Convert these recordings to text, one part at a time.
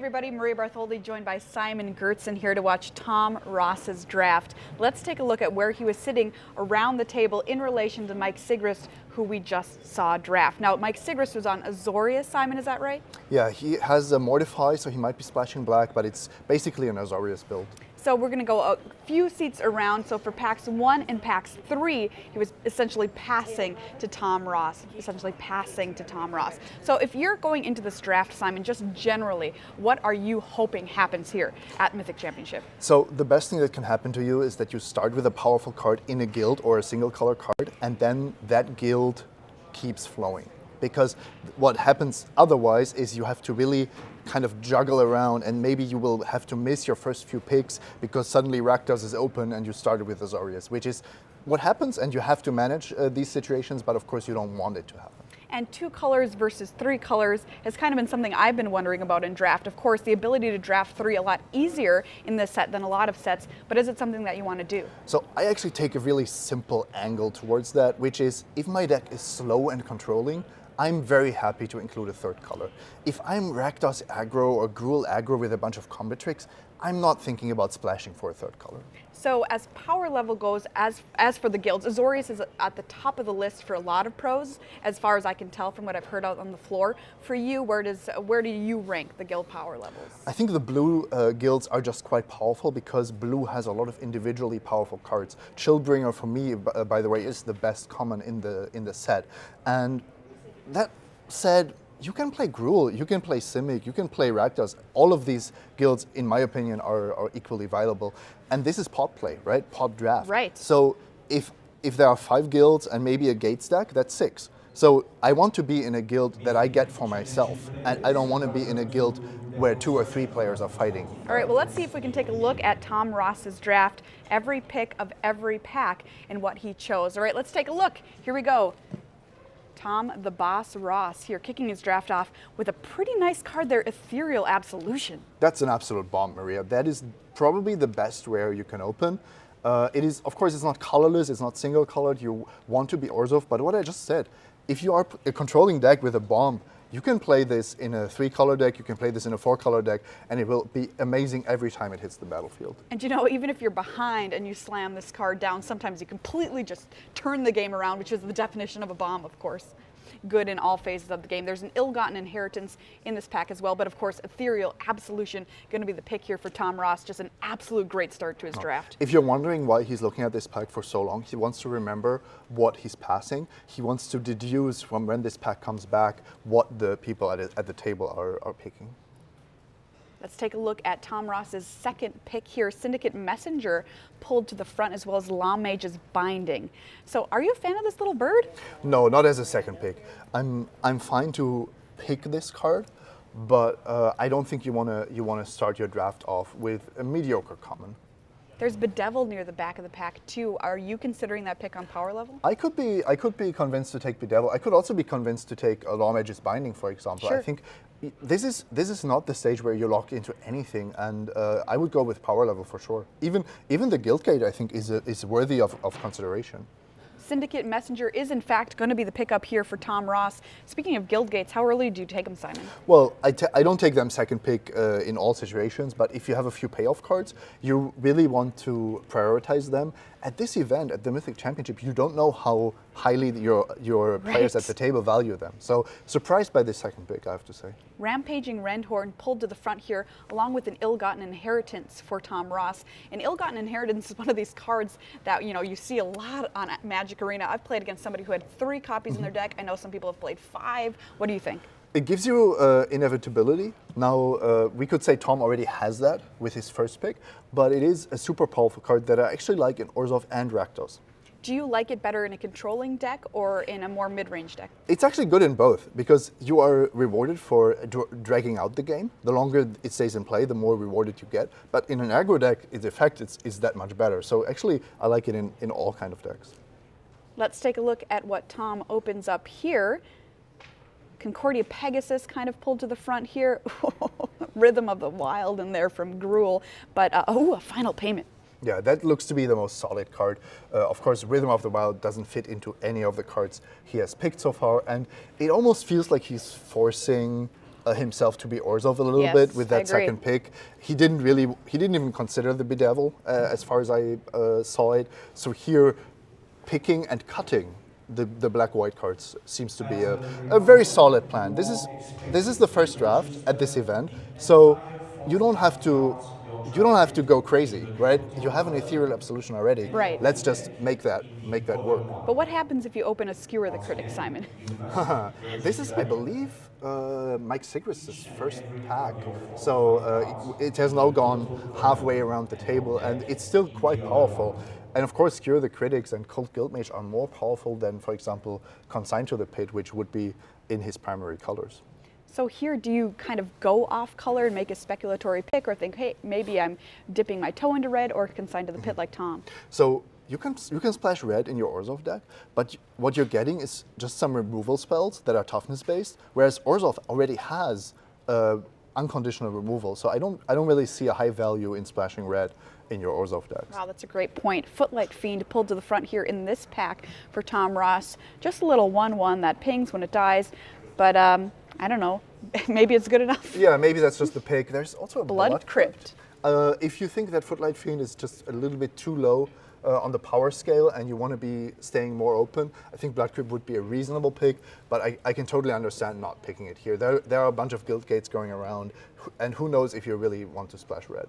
everybody, Maria Bartholdi joined by Simon Gertzen here to watch Tom Ross's draft. Let's take a look at where he was sitting around the table in relation to Mike Sigrist, who we just saw draft. Now, Mike Sigrist was on Azorius, Simon, is that right? Yeah, he has a Mortify, so he might be splashing black, but it's basically an Azorius build. So we're going to go a few seats around. So for packs 1 and packs 3, he was essentially passing to Tom Ross, So if you're going into this draft, Simon, just generally, what are you hoping happens here at Mythic Championship? So the best thing that can happen to you is that you start with a powerful card in a guild or a single color card, and then that guild keeps flowing. Because what happens otherwise is you have to really kind of juggle around, and maybe you will have to miss your first few picks because suddenly Rakdos is open and you started with Azorius, which is what happens, and you have to manage these situations, but of course you don't want it to happen. And 2 colors versus 3 colors has kind of been something I've been wondering about in draft. Of course, the ability to draft 3 a lot easier in this set than a lot of sets, but is it something that you want to do? So I actually take a really simple angle towards that, which is if my deck is slow and controlling, I'm very happy to include a 3rd color. If I'm Rakdos aggro or Gruul aggro with a bunch of combat tricks, I'm not thinking about splashing for a 3rd color. So as power level goes, as for the guilds, Azorius is at the top of the list for a lot of pros, as far as I can tell from what I've heard out on the floor. For you, where do you rank the guild power levels? I think the blue guilds are just quite powerful because blue has a lot of individually powerful cards. Chillbringer for me, by the way, is the best common in the set. And that said, you can play Gruul, you can play Simic, you can play Rakdos. All of these guilds, in my opinion, are equally viable. And this is pod play, right? Pod draft. Right. So if there are 5 guilds and maybe a gate stack, that's 6. So I want to be in a guild that I get for myself, and I don't want to be in a guild where 2 or 3 players are fighting. All right, well, let's see if we can take a look at Tom Ross's draft, every pick of every pack and what he chose. All right, let's take a look. Here we go. Tom the Boss Ross here, kicking his draft off with a pretty nice card there, Ethereal Absolution. That's an absolute bomb, Maria. That is probably the best rare you can open. It is, of course, it's not colorless, it's not single colored. You want to be Orzhov, but what I just said, if you are a controlling deck with a bomb, you can play this in a 3-color deck, you can play this in a 4-color deck, and it will be amazing every time it hits the battlefield. And you know, even if you're behind and you slam this card down, sometimes you completely just turn the game around, which is the definition of a bomb, of course. Good in all phases of the game. There's an ill-gotten inheritance in this pack as well, but of course, Ethereal Absolution going to be the pick here for Tom Ross. Just an absolute great start to his draft. If you're wondering why he's looking at this pack for so long, he wants to remember what he's passing. He wants to deduce from when this pack comes back what the people at the table are picking. Let's take a look at Tom Ross's second pick here. Syndicate Messenger pulled to the front, as well as Law Mage's Binding. So are you a fan of this little bird? No, not as a second pick. I'm fine to pick this card, but I don't think you wanna start your draft off with a mediocre common. There's Bedevil near the back of the pack too. Are you considering that pick on power level? I could be convinced to take Bedevil. I could also be convinced to take a Law Mage's Binding, for example. Sure. I think this is not the stage where you lock into anything, and I would go with power level for sure. Even the Guildgate, I think, is worthy of consideration. Syndicate Messenger is in fact going to be the pickup here for Tom Ross. Speaking of guild gates, how early do you take them, Simon? Well, I don't take them second pick in all situations, but if you have a few payoff cards, you really want to prioritize them. At this event, at the Mythic Championship, you don't know how highly your players at the table value them. So surprised by this second pick, I have to say. Rampaging Rendhorn pulled to the front here, along with an Ill-Gotten Inheritance for Tom Ross. An Ill-Gotten Inheritance is one of these cards that you see a lot on Magic Arena. I've played against somebody who had 3 copies in their deck. I know some people have played 5. What do you think? It gives you inevitability. Now, we could say Tom already has that with his first pick, but it is a super powerful card that I actually like in Orzhov and Rakdos. Do you like it better in a controlling deck or in a more mid-range deck? It's actually good in both, because you are rewarded for dragging out the game. The longer it stays in play, the more rewarded you get. But in an aggro deck, its effect is that much better. So actually, I like it in all kind of decks. Let's take a look at what Tom opens up here. Concordia Pegasus kind of pulled to the front here. Rhythm of the Wild in there from Gruul. But, a final payment. Yeah, that looks to be the most solid card. Of course, Rhythm of the Wild doesn't fit into any of the cards he has picked so far, and it almost feels like he's forcing himself to be Orzhov a little Yes, bit with I that agree. second pick. He didn't even consider the Bedevil as far as I saw it. So here, picking and cutting the black-white cards seems to be a very solid plan. This is the first draft at this event, so you don't have to go crazy, right? You have an ethereal absolution already. Right. Let's just make that work. But what happens if you open a Skewer the Critic, Simon? This is, I believe, Mike Sigris's first pack, so it has now gone halfway around the table, and it's still quite powerful. And of course, Cure the Critics and Cult Guildmage are more powerful than, for example, Consign to the Pit, which would be in his primary colors. So here, do you kind of go off color and make a speculatory pick, or think, hey, maybe I'm dipping my toe into red, or Consign to the Pit like Tom? So you can splash red in your Orzhov deck, but what you're getting is just some removal spells that are toughness based, whereas Orzhov already has unconditional removal. So I don't really see a high value in splashing red in your Orzhov decks. Wow, that's a great point. Footlight Fiend pulled to the front here in this pack for Tom Ross. Just a little 1/1 that pings when it dies, but I don't know. Maybe it's good enough. Yeah, maybe that's just the pick. There's also a Blood Crypt. If you think that Footlight Fiend is just a little bit too low on the power scale and you want to be staying more open, I think Blood Crypt would be a reasonable pick, but I can totally understand not picking it here. There are a bunch of Guild Gates going around, and who knows if you really want to splash red.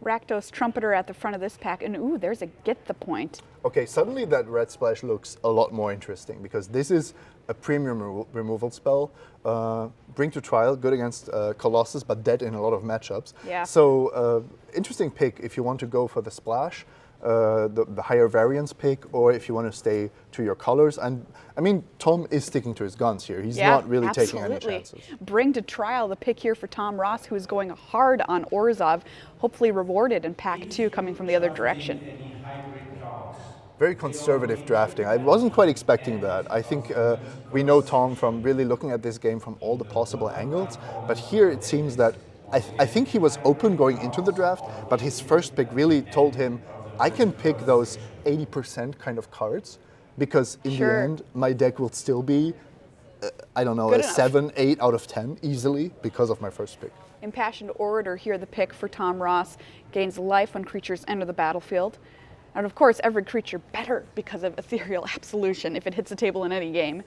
Rakdos Trumpeter at the front of this pack, and ooh, there's a Get the Point. Okay, suddenly that red splash looks a lot more interesting because this is a premium removal spell. Bring to Trial, good against Colossus, but dead in a lot of matchups. Yeah. So interesting pick if you want to go for the splash, the higher variance pick, or if you want to stay to your colors. And I mean, Tom is sticking to his guns here. He's not really taking any chances. Bring to Trial, the pick here for Tom Ross, who is going hard on Orzhov, hopefully rewarded in pack 2 coming from the other direction. Very conservative drafting. I wasn't quite expecting that. I think we know Tom from really looking at this game from all the possible angles, but here it seems that I think he was open going into the draft, but his first pick really told him, I can pick those 80% kind of cards, because in the end, my deck will still be, I don't know, good a enough. 7, 8 out of 10 easily because of my first pick. Impassioned Orator here, the pick for Tom Ross, gains life when creatures enter the battlefield. And of course, every creature better because of Ethereal Absolution if it hits the table in any game.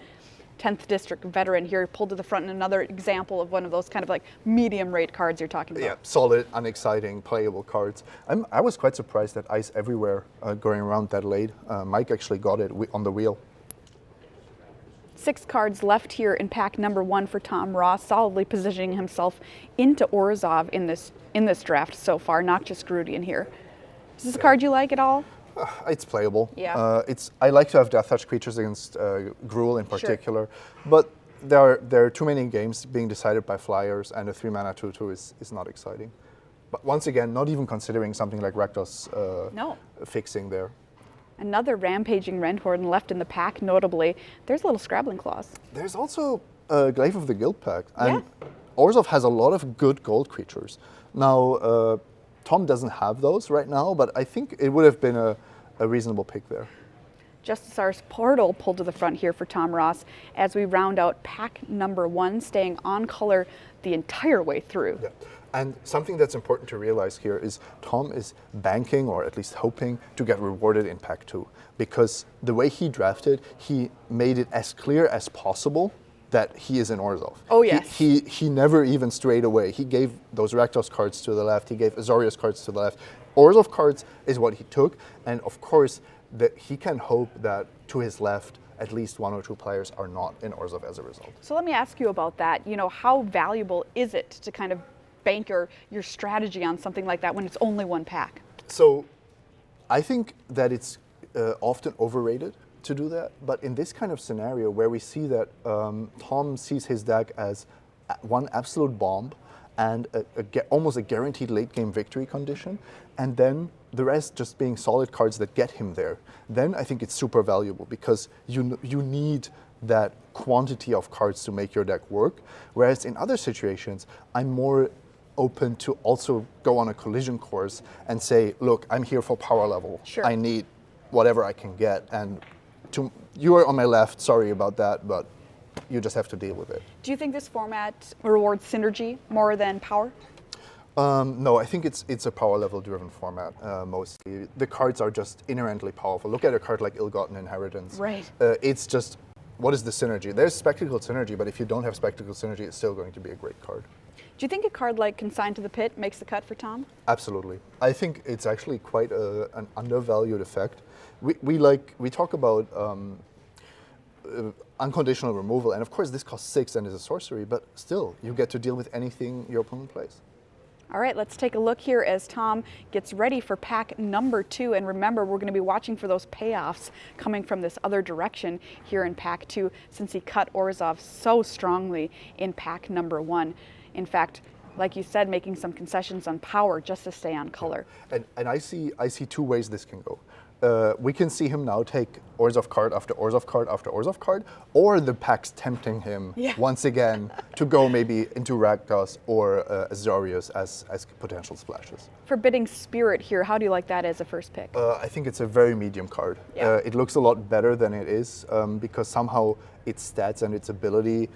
10th District Veteran here pulled to the front, and another example of one of those kind of like medium rate cards you're talking about. Yeah, solid, unexciting, playable cards. I was quite surprised that Ice Everywhere going around that late. Mike actually got it on the wheel. 6 cards left here in pack number 1 for Tom Ross, solidly positioning himself into Orzhov in this draft so far, not just Grudian here. Is this a card you like at all? It's playable. Yeah. I like to have Death Touch creatures against Gruul in particular, but there are too many games being decided by flyers, and a 3-mana 2/2 is not exciting. But once again, not even considering something like Rakdos fixing there. Another Rampaging Rendhorn left in the pack, notably. There's a little Scrabbling Claws. There's also Glaive of the Guild pack, and Orzhov has a lot of good gold creatures. Now, Tom doesn't have those right now, but I think it would have been a reasonable pick there. Justicar's Portal pulled to the front here for Tom Ross as we round out pack number 1, staying on color the entire way through. Yeah. And something that's important to realize here is Tom is banking, or at least hoping, to get rewarded in pack 2. Because the way he drafted, he made it as clear as possible that he is in Orzhov. Oh, yes. He never even strayed away. He gave those Rakdos cards to the left. He gave Azorius cards to the left. Orzhov cards is what he took. And of course, that he can hope that to his left, at least 1 or 2 players are not in Orzhov as a result. So let me ask you about that. You know, how valuable is it to kind of bank your strategy on something like that when it's only 1 pack? So I think that it's often overrated to do that, but in this kind of scenario where we see that Tom sees his deck as one absolute bomb and almost a guaranteed late game victory condition, and then the rest just being solid cards that get him there, then I think it's super valuable because you need that quantity of cards to make your deck work. Whereas in other situations, I'm more open to also go on a collision course and say, look, I'm here for power level. Sure. I need whatever I can get, and you are on my left, sorry about that, but you just have to deal with it. Do you think this format rewards synergy more than power? No, I think it's a power level driven format mostly. The cards are just inherently powerful. Look at a card like Ill-Gotten Inheritance. Right. It's just, what is the synergy? There's spectacle synergy, but if you don't have spectacle synergy, it's still going to be a great card. Do you think a card like Consigned to the Pit makes the cut for Tom? Absolutely. I think it's actually quite an undervalued effect. We talk about unconditional removal, and of course this costs 6 and is a sorcery, but still, you get to deal with anything your opponent plays. All right, let's take a look here as Tom gets ready for pack number 2. And remember, we're going to be watching for those payoffs coming from this other direction here in pack 2, since he cut Orzhov so strongly in pack number 1. In fact, like you said, making some concessions on power just to stay on color. And I see 2 ways this can go. We can see him now take Orzhov card after Orzhov card after Orzhov card, or the pack's tempting him once again to go maybe into Rakdos or Azorius as potential splashes. Forbidding Spirit here, how do you like that as a first pick? I think it's a very medium card. Yeah. It looks a lot better than it is because somehow its stats and its ability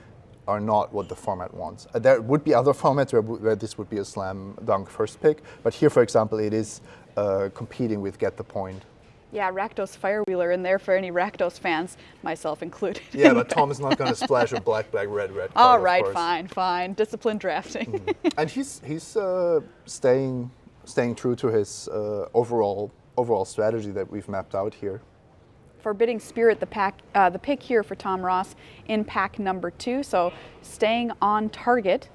are not what the format wants. There would be other formats where this would be a slam dunk first pick, but here, for example, it is competing with Get the Point. Yeah, Rakdos Firewheeler in there for any Rakdos fans, myself included. Yeah, but Tom is not going to splash a black, black, red, red card. All right, fine. Disciplined drafting. And he's staying true to his overall strategy that we've mapped out here. Forbidding Spirit, the pick here for Tom Ross in pack number 2. So staying on target.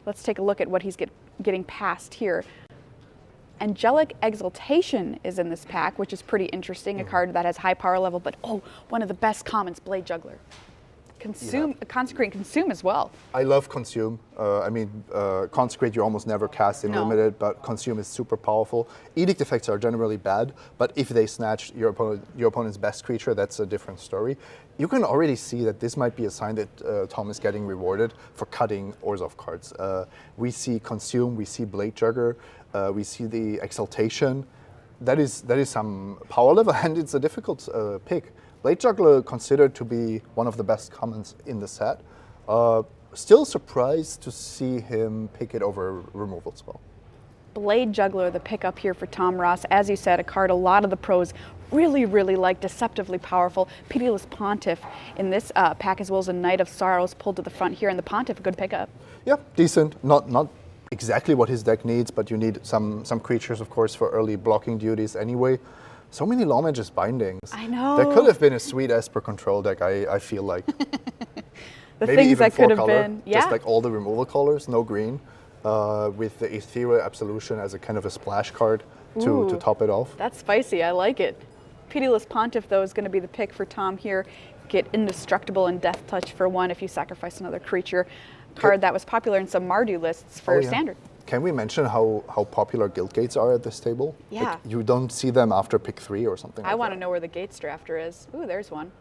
Let's take a look at what he's getting past here. Angelic Exaltation is in this pack, which is pretty interesting, a card that has high power level, but one of the best commons, Blade Juggler. Consecrate Consume as well. I love Consume. Consecrate you almost never cast in Limited, but Consume is super powerful. Edict effects are generally bad, but if they snatch your opponent's best creature, that's a different story. You can already see that this might be a sign that Tom is getting rewarded for cutting Orzhov cards. We see Consume, we see Blade Juggler, we see the Exaltation. That is some power level, and it's a difficult pick. Blade Juggler considered to be one of the best commons in the set. Still surprised to see him pick it over removal spell. Blade Juggler, the pickup here for Tom Ross. As you said, a card a lot of the pros really like, deceptively powerful. Pitiless Pontiff in this pack, as well as a Knight of Sorrows pulled to the front here, and the Pontiff, a good pickup. Yeah, decent. Not exactly what his deck needs, but you need some creatures, of course, for early blocking duties anyway. So many Lawmage's Bindings. I know. That could have been a sweet Esper control deck, I feel like. The Maybe things even that could have 4-color, been, yeah. just like all the removal colors, no green, with the Ethereal Absolution as a kind of a splash card to top it off. That's spicy, I like it. Pitiless Pontiff, though, is going to be the pick for Tom here. Get Indestructible and Death Touch for 1 if you sacrifice another creature. Card that was popular in some Mardu lists for Standard. Can we mention how popular guild gates are at this table? Yeah. Like, you don't see them after pick 3 or something I want to know where the Gates drafter is. Ooh, there's one.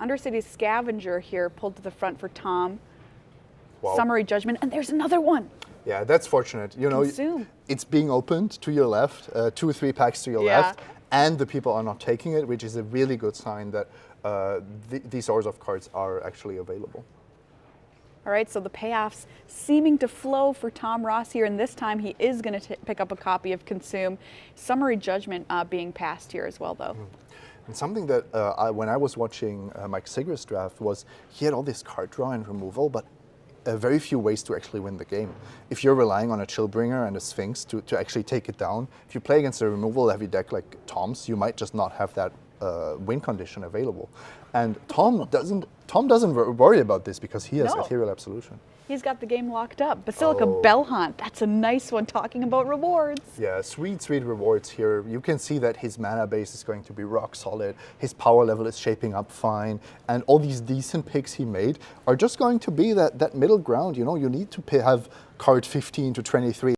Undercity's Scavenger here pulled to the front for Tom. Wow. Summary Judgment, and there's another one. Yeah, that's fortunate. You know, Consume. It's being opened to your left, 2 or 3 packs to your left, and the people are not taking it, which is a really good sign that these Orzhov cards are actually available. All right, so the payoffs seeming to flow for Tom Ross here, and this time he is going to pick up a copy of Consume. Summary Judgment being passed here as well, though. And something that when I was watching Mike Sigris draft was he had all this card draw and removal, but very few ways to actually win the game. If you're relying on a Chillbringer and a Sphinx to actually take it down, if you play against a removal-heavy deck like Tom's, you might just not have that win condition available. And Tom doesn't worry about this because he has Ethereal Absolution. He's got the game locked up. Basilica Bellhaunt, that's a nice one, talking about rewards. Yeah, sweet rewards here. You can see that his mana base is going to be rock solid. His power level is shaping up fine. And all these decent picks he made are just going to be that middle ground. You know, you need to have card 15 to 23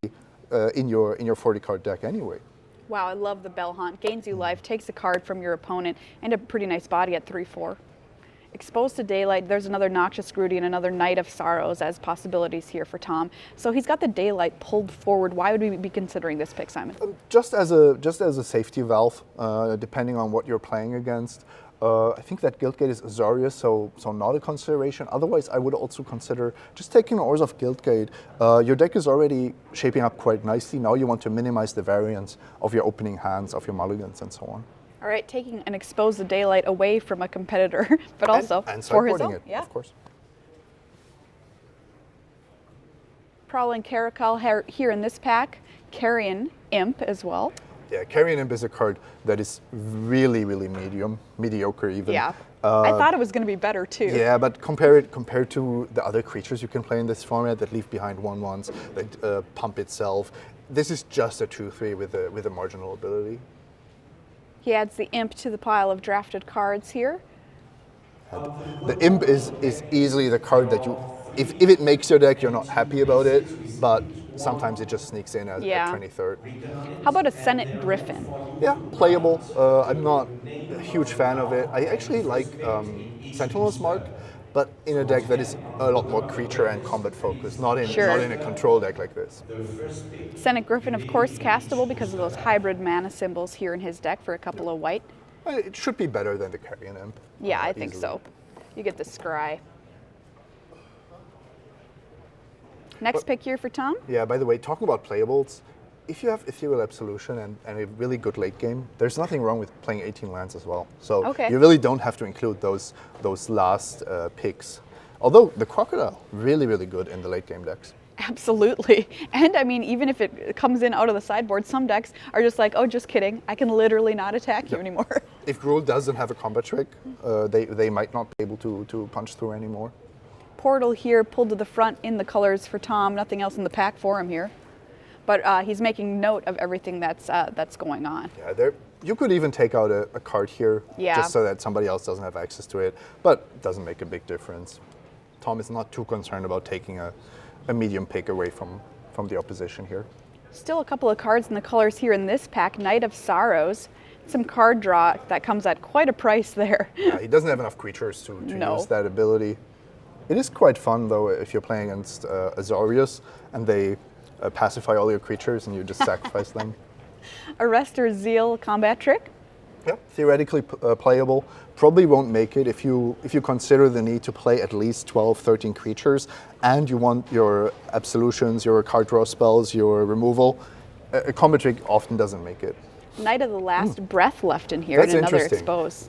in your 40-card deck anyway. Wow, I love the Bellhaunt. Gains you life, takes a card from your opponent, and a pretty nice body at 3/4. Exposed to Daylight, there's another Noxious Groody and another Knight of Sorrows as possibilities here for Tom. So he's got the Daylight pulled forward. Why would we be considering this pick, Simon? Just as a safety valve, depending on what you're playing against. I think that Guildgate is Azorius, so not a consideration. Otherwise, I would also consider just taking Ors of Guildgate. Your deck is already shaping up quite nicely. Now you want to minimize the variance of your opening hands, of your mulligans, and so on. All right, taking and expose the Daylight away from a competitor, but also and for his sideboarding own. it, Yeah. of course. Prowling Caracal here in this pack. Carrion Imp as well. Yeah, Carrion Imp is a card that is really, really mediocre even. Yeah, I thought it was going to be better too. Yeah, but compared to the other creatures you can play in this format that leave behind 1/1s, that pump itself, this is just a 2/3 with a marginal ability. He adds the Imp to the pile of drafted cards here. The Imp is easily the card that you, if it makes your deck, you're not happy about it, but sometimes it just sneaks in at 23rd. How about a Senate Griffin? Yeah, playable. I'm not a huge fan of it. I actually like Sentinel's Mark, but in a deck that is a lot more creature and combat focused, not in a control deck like this. Senate Griffin, of course, castable because of those hybrid mana symbols here in his deck for a couple of white. It should be better than the Carrion Imp. Yeah, I think easily. so. You get the Scry. Next pick here for Tom. Yeah, by the way, talking about playables, if you have Ethereal Absolution and a really good late game, there's nothing wrong with playing 18 lands as well. So you really don't have to include those last picks. Although the Crocodile, really, really good in the late game decks. Absolutely. And I mean, even if it comes in out of the sideboard, some decks are just like, oh, just kidding. I can literally not attack you anymore. If Gruul doesn't have a combat trick, they might not be able to punch through anymore. Portal here pulled to the front in the colors for Tom. Nothing else in the pack for him here. But he's making note of everything that's going on. Yeah, you could even take out a card here just so that somebody else doesn't have access to it, but it doesn't make a big difference. Tom is not too concerned about taking a medium pick away from the opposition here. Still a couple of cards in the colors here in this pack. Knight of Sorrows. Some card draw that comes at quite a price there. Yeah, he doesn't have enough creatures to use that ability. It is quite fun, though, if you're playing against Azorius and they pacify all your creatures and you just sacrifice them. Arrestor Zeal combat trick. Yeah, theoretically playable. Probably won't make it if you consider the need to play at least 12, 13 creatures and you want your absolutions, your card draw spells, your removal. A combat trick often doesn't make it. Knight of the Last Breath left in here. That's and another interesting. expose.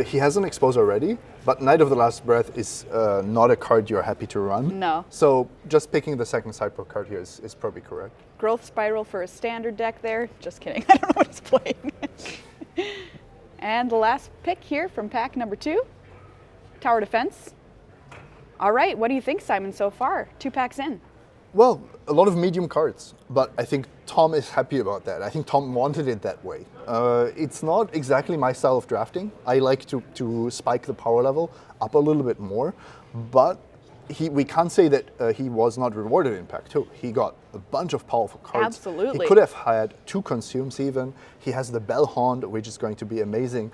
He has an expose already, but Knight of the Last Breath is not a card you're happy to run. No. So just picking the second sideboard card here is probably correct. Growth Spiral for a standard deck there. Just kidding. I don't know what he's playing. And the last pick here from pack number 2, Tower Defense. All right, what do you think, Simon, so far? 2 packs in. Well, a lot of medium cards, but I think Tom is happy about that. I think Tom wanted it that way. It's not exactly my style of drafting. I like to spike the power level up a little bit more, but we can't say that he was not rewarded in pack 2. He got a bunch of powerful cards. Absolutely. He could have had 2 consumes even. He has the Bellhound, which is going to be amazing.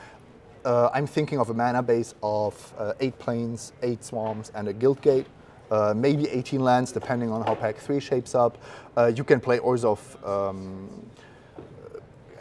I'm thinking of a mana base of 8 plains, 8 swarms, and a Guildgate. Maybe 18 lands, depending on how pack 3 shapes up. You can play Orzhov,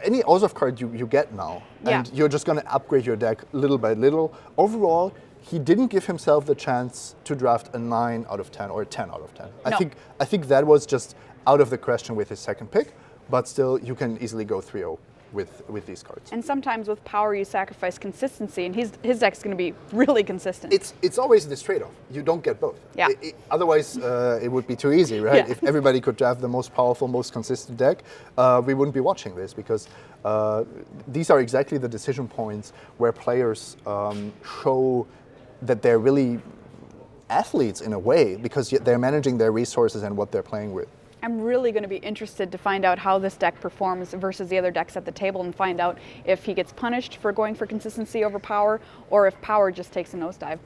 any Orzhov card you get now, and you're just going to upgrade your deck little by little. Overall, he didn't give himself the chance to draft a 9 out of 10 or a 10 out of 10. No. I think that was just out of the question with his second pick, but still, you can easily go 3-0 with these cards. And sometimes with power, you sacrifice consistency, and his deck's going to be really consistent. It's always this trade-off. You don't get both. Yeah. Otherwise, it would be too easy, right? Yeah. If everybody could draft the most powerful, most consistent deck, we wouldn't be watching this because these are exactly the decision points where players show that they're really athletes in a way because they're managing their resources and what they're playing with. I'm really going to be interested to find out how this deck performs versus the other decks at the table and find out if he gets punished for going for consistency over power or if power just takes a nosedive.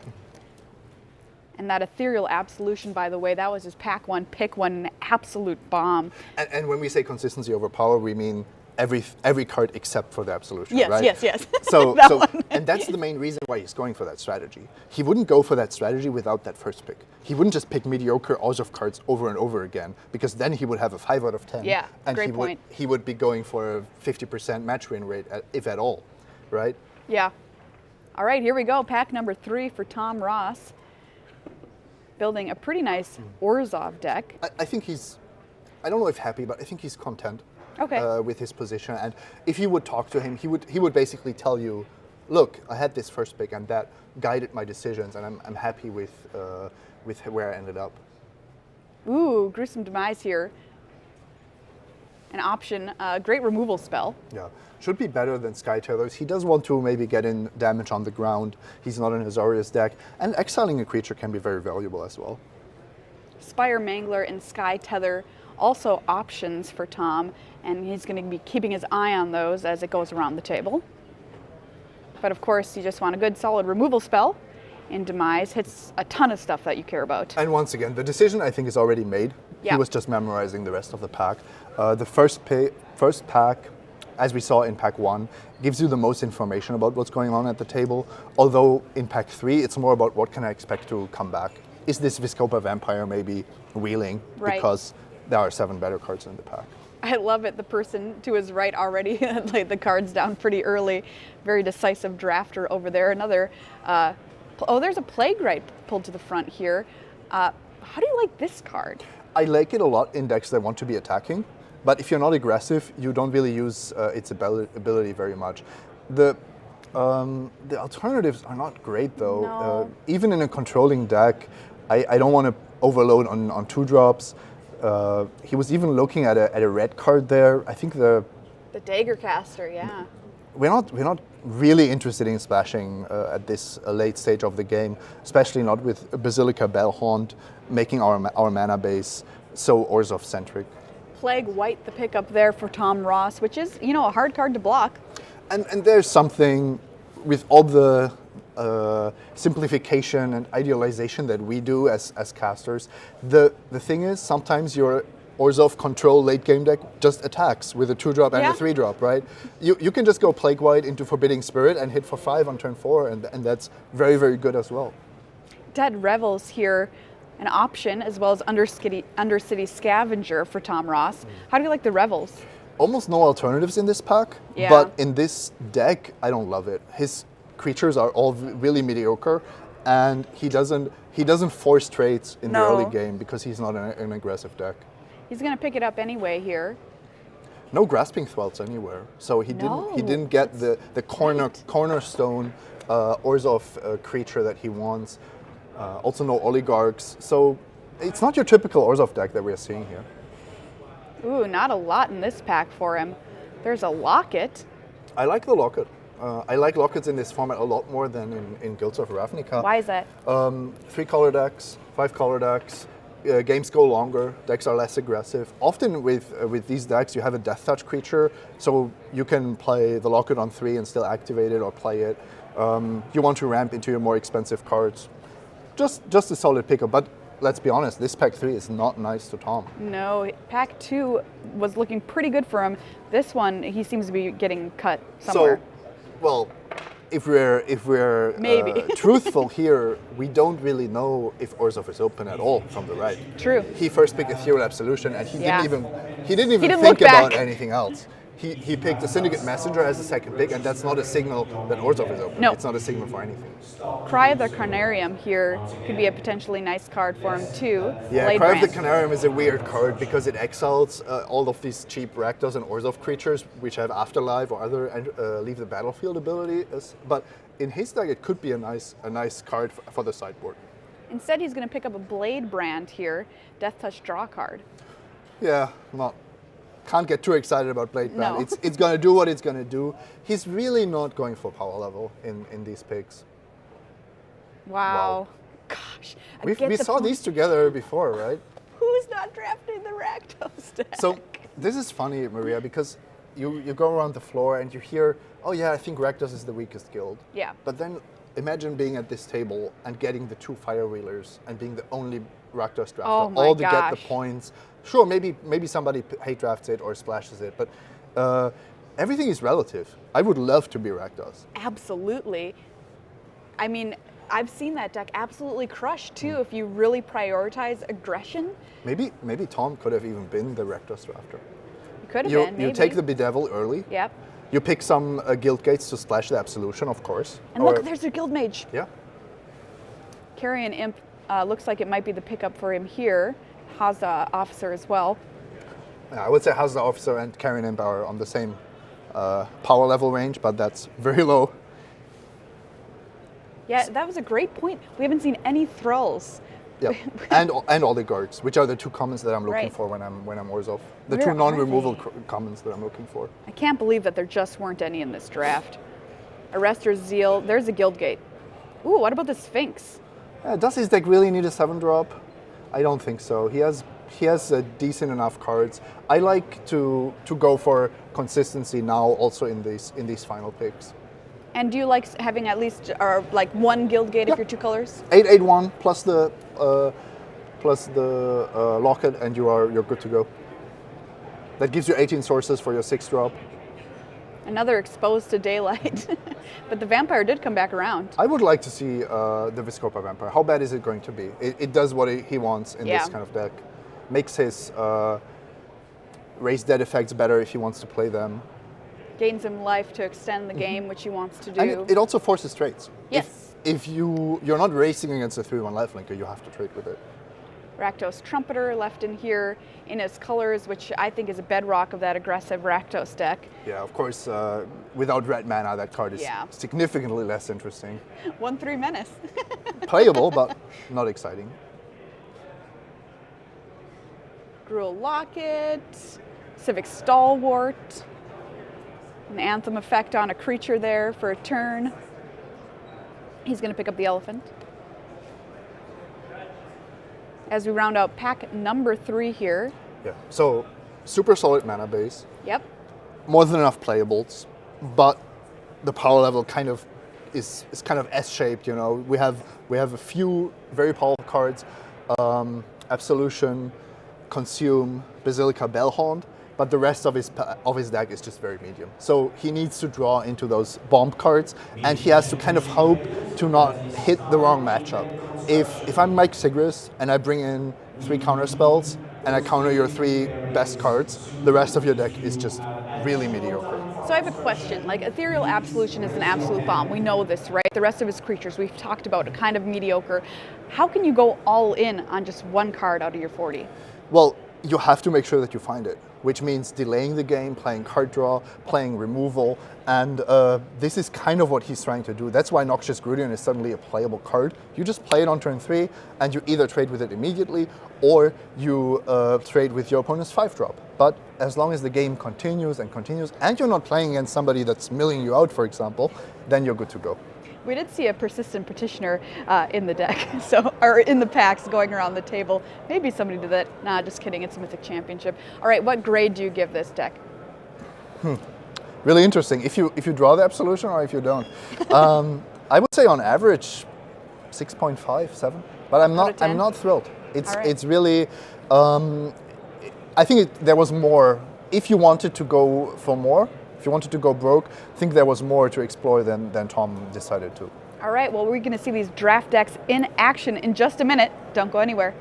And that Ethereal Absolution, by the way, that was his pack 1, pick 1, an absolute bomb. And when we say consistency over power, we mean every card except for the Absolution, Yes, right? yes. So, That so one. and that's the main reason why he's going for that strategy. He wouldn't go for that strategy without that first pick. He wouldn't just pick mediocre Orzhov cards over and over again, because then he would have a 5 out of 10. Yeah, and great point. he would be going for a 50% match win rate, if at all, right? Yeah. All right, here we go. Pack number 3 for Tom Ross. Building a pretty nice Orzhov deck. I think he's, I don't know if happy, but I think he's content. Okay. With his position, and if you would talk to him, he would basically tell you, look, I had this first pick, and that guided my decisions, and I'm happy with where I ended up. Ooh, Gruesome Demise here. An option, great removal spell. Yeah, should be better than Sky Tethers. He does want to maybe get in damage on the ground. He's not in his Azorius deck, and exiling a creature can be very valuable as well. Spire Mangler and Sky Tether, also options for Tom, and he's going to be keeping his eye on those as it goes around the table. But of course, you just want a good solid removal spell, and Demise hits a ton of stuff that you care about. And once again, the decision I think is already made. Yeah. He was just memorizing the rest of the pack. The first pack, as we saw in pack 1, gives you the most information about what's going on at the table, although in pack 3 it's more about what can I expect to come back. Is this Viscopa Vampire maybe wheeling? Right. Because there are 7 better cards in the pack. I love it. The person to his right already laid the cards down pretty early. Very decisive drafter over there. Another, there's a Plague Rite pulled to the front here. How do you like this card? I like it a lot in decks that want to be attacking, but if you're not aggressive, you don't really use its ability very much. The alternatives are not great though. No. Even in a controlling deck, I don't want to overload on 2-drops. He was even looking at a red card there. I think The Dagger Caster, yeah. we're not really interested in splashing at this late stage of the game, especially not with Basilica Bellhaunt making our mana base so Orzhov centric. Plague White, the pickup there for Tom Ross, which is, a hard card to block. And there's something with all the simplification and idealization that we do as casters. The thing is, sometimes your Orzhov control late game deck just attacks with a 2-drop and Yeah. a 3-drop, right? You can just go Plague White into Forbidding Spirit and hit for 5 on turn 4, and that's very, very good as well. Dead Revels here, an option, as well as Undercity Scavenger for Tom Ross. How do you like the Revels? Almost no alternatives in this pack, Yeah. but in this deck, I don't love it. His creatures are all really mediocre, and he doesn't force trades in the No. early game because he's not an aggressive deck. He's going to pick it up anyway here. No Grasping Thwelts anywhere, so he didn't get the cornerstone Orzhov creature that he wants. Also no Oligarchs, so it's not your typical Orzhov deck that we're seeing here. Ooh, not a lot in this pack for him. There's a Locket. I like the Locket. I like Lockets in this format a lot more than in Guilds of Ravnica. Why is that? 3-color decks, 5-color decks. Games go longer. Decks are less aggressive. Often with these decks, you have a Death Touch creature, so you can play the Locket on 3 and still activate it or play it. You want to ramp into your more expensive cards. Just a solid pickup. But let's be honest, this pack 3 is not nice to Tom. No, pack 2 was looking pretty good for him. This one, he seems to be getting cut somewhere. So, well, if we're Maybe. truthful here, we don't really know if Orzhov is open at all from the right. True. He first picked Ethereal Absolution, and he Yeah. didn't even didn't think look back. about anything else. He picked a Syndicate Messenger as a second pick, and that's not a signal that Orzhov is open. No. It's not a signal for anything. Cry of the Carnarium here could be a potentially nice card for him too. Yeah, Blade Cry of the Brand. Canarium is a weird card because it exiles all of these cheap Rakdos and Orzhov creatures which have Afterlife or other leave the battlefield ability. But in his deck, it could be a nice card for the sideboard. Instead, he's going to pick up a Blade Brand here, Death Touch draw card. Yeah, can't get too excited about Blade Brand. No. It's going to do what it's going to do. He's really not going for power level in these picks. Wow. Gosh. I We get the saw point. these together before, right? Who's not drafting the Rakdos deck? So this is funny, Maria, because you go around the floor and you hear, oh yeah, I think Rakdos is the weakest guild. Yeah. But then imagine being at this table and getting the 2 Fire Wheelers and being the only Rakdos drafter. Oh my all to get the gosh. points. Sure, maybe somebody hate drafts it or splashes it, but everything is relative. I would love to be Rakdos. Absolutely. I mean, I've seen that deck absolutely crush too if you really prioritize aggression. Maybe Tom could have even been the Rakdos drafter. It could have been, maybe. You take the Bedevil early. Yep. You pick some Guild Gates to splash the Absolution, of course. And look, there's your Guild Mage. Yeah. Carrion Imp looks like it might be the pickup for him here. Hazda Officer as well. I would say Hazda Officer and Carrion Imp are on the same power level range, but that's very low. Yeah, that was a great point. We haven't seen any Thralls. Yeah, and all the guards, which are the two commons that I'm looking Right. for when I'm Orzhov. The Where two are non-removal they? commons that I'm looking for. I can't believe that there just weren't any in this draft. Arrester's Zeal. There's a Guild Gate. Ooh, what about the Sphinx? Does his deck really need a 7-drop? I don't think so. He has decent enough cards. I like to go for consistency now, also in these final picks. And do you like having at least like one Guild Gate if you're two colors? 881 plus the locket, and you're good to go. That gives you 18 sources for your 6-drop. Another exposed to daylight. But the vampire did come back around. I would like to see the Viscopa Vampire. How bad is it going to be? It does what he wants in this kind of deck. Makes his raise dead effects better if he wants to play them. Gains him life to extend the game, which he wants to do. And it also forces trades. Yes. If you're not racing against a 3-1 lifelinker, you have to trade with it. Rakdos Trumpeter left in here in his colors, which I think is a bedrock of that aggressive Rakdos deck. Yeah, of course, without red mana, that card is significantly less interesting. 1/3 Menace. Playable, but not exciting. Gruul Locket, Civic Stalwart, an Anthem effect on a creature there for a turn. He's going to pick up the Elephant. As we round out pack number 3 here. Yeah, so super solid mana base. Yep. More than enough playables, but the power level kind of is kind of S-shaped. You know, we have a few very powerful cards, Absolution, Consume, Basilica, Bellhaunt, but the rest of his deck is just very medium. So he needs to draw into those bomb cards, and he has to kind of hope to not hit the wrong matchup. If I'm Mike Sigris and I bring in 3 counter spells and I counter your 3 best cards, the rest of your deck is just really mediocre. So I have a question. Like, Ethereal Absolution is an absolute bomb. We know this, right? The rest of his creatures we've talked about are kind of mediocre. How can you go all in on just one card out of your 40? Well, you have to make sure that you find it, which means delaying the game, playing card draw, playing removal, and this is kind of what he's trying to do. That's why Noxious Grudion is suddenly a playable card. You just play it on turn 3, and you either trade with it immediately, or you trade with your opponent's 5-drop. But as long as the game continues, and you're not playing against somebody that's milling you out, for example, then you're good to go. We did see a persistent petitioner in the deck, or in the packs going around the table. Maybe somebody did that. Nah, just kidding. It's a Mythic Championship. All right, what grade do you give this deck? Really interesting. If you draw the Absolution or if you don't, I would say on average 6.5, 7. But I'm not thrilled. It's really. I think there was more. If you wanted to go for more. If you wanted to go broke, I think there was more to explore than Tom decided to. All right, well, we're going to see these draft decks in action in just a minute. Don't go anywhere.